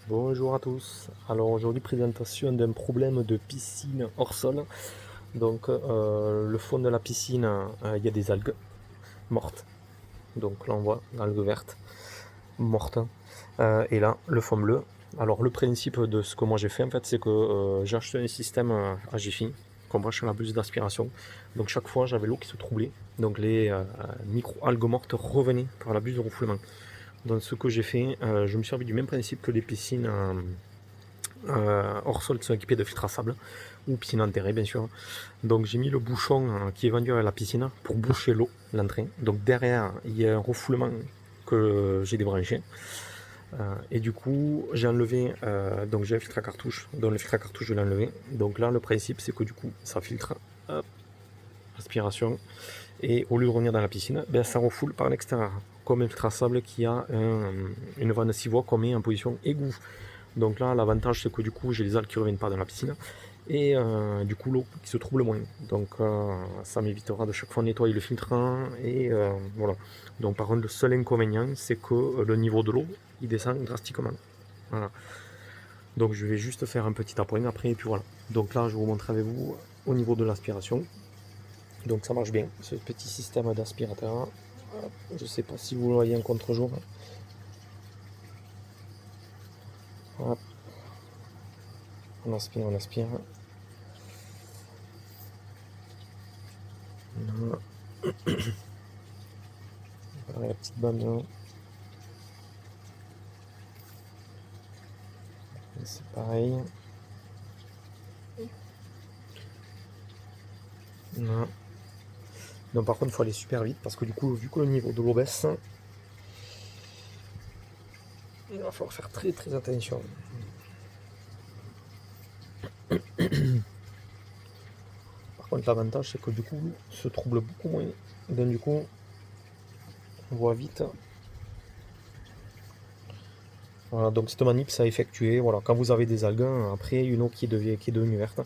Bonjour à tous. Alors aujourd'hui présentation d'un problème de piscine hors sol. Donc le fond de la piscine, il y a des algues mortes. Donc là on voit algues vertes mortes. Et là le fond bleu. Alors le principe de ce que moi j'ai fait en fait c'est que j'ai acheté un système à Jiffy qu'on branche sur la buse d'aspiration. Donc chaque fois j'avais l'eau qui se troublait. Donc les micro-algues mortes revenaient par la buse de refoulement. Donc ce que j'ai fait, je me suis servi du même principe que les piscines hors sol qui sont équipés de filtres à sable, ou piscine enterrée bien sûr. Donc j'ai mis le bouchon qui est vendu à la piscine pour boucher l'eau, l'entrée. Donc derrière il y a un refoulement que j'ai débranché. Et du coup j'ai enlevé, donc j'ai un filtre à cartouche, donc le filtre à cartouche je l'ai enlevé. Donc là le principe c'est que du coup ça filtre, hop, aspiration, et au lieu de revenir dans la piscine, ben, ça refoule par l'extérieur, comme un filtre à sable qui a une vanne 6 voies qu'on met en position égout. Donc là, l'avantage, c'est que du coup, j'ai les algues qui ne reviennent pas dans la piscine. Et du coup, l'eau qui se trouble moins. Donc ça m'évitera de chaque fois nettoyer le filtre. Et voilà. Donc par contre, le seul inconvénient, c'est que le niveau de l'eau, il descend drastiquement. Voilà. Donc je vais juste faire un petit appoint après, et puis voilà. Donc là, je vais vous montrer avec vous au niveau de l'aspiration. Donc ça marche bien, ce petit système d'aspirateur. Je ne sais pas si vous le voyez en contre-jour. Hop, on aspire, on aspire. Voilà. Voilà la petite bande là. C'est pareil. Non. Donc par contre, il faut aller super vite parce que du coup, vu que le niveau de l'eau baisse, il va falloir faire très très attention. Par contre, l'avantage, c'est que du coup, se trouble beaucoup moins. Donc du coup, on voit vite. Voilà, donc cette manip, ça a effectué. Voilà, quand vous avez des algues, après une eau qui est devenue verte,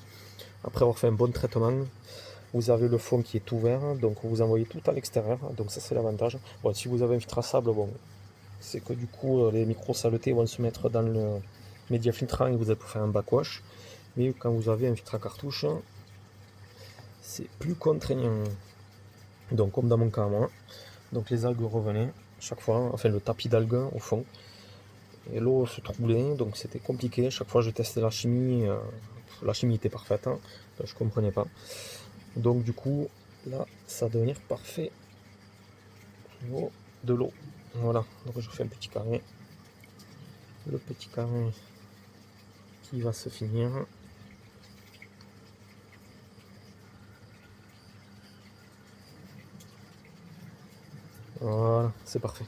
après avoir fait un bon traitement, vous avez le fond qui est ouvert, donc vous envoyez tout à l'extérieur. Donc ça, c'est l'avantage. Bon, si vous avez un filtre à sable, bon, c'est que du coup, les micro-saletés vont se mettre dans le média filtrant et vous allez pour faire un backwash. Mais quand vous avez un filtre à cartouche, c'est plus contraignant. Donc comme dans mon cas moi, donc les algues revenaient chaque fois, enfin le tapis d'algues au fond, et l'eau se troublait, donc c'était compliqué. Chaque fois je testais la chimie était parfaite, hein, je comprenais pas. Donc du coup là ça va devenir parfait au niveau de l'eau. Voilà, donc je fais un petit carré, le petit carré qui va se finir. Voilà, c'est parfait.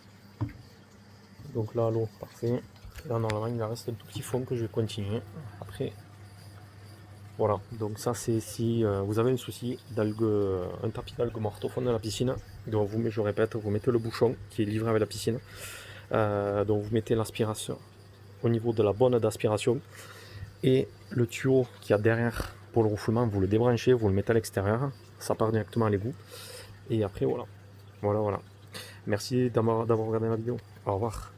Donc là, l'eau, parfait. Là, normalement, il reste un tout petit fond que je vais continuer. Après, voilà. Donc ça, c'est si vous avez un souci d'algues, un tapis d'algues mortes au fond de la piscine. Donc je répète, vous mettez le bouchon qui est livré avec la piscine. Donc vous mettez l'aspiration au niveau de la bonne d'aspiration. Et le tuyau qu'il y a derrière pour le refoulement, vous le débranchez, vous le mettez à l'extérieur. Ça part directement à l'égout. Et après, voilà. Voilà, voilà. Merci d'avoir regardé la vidéo. Au revoir.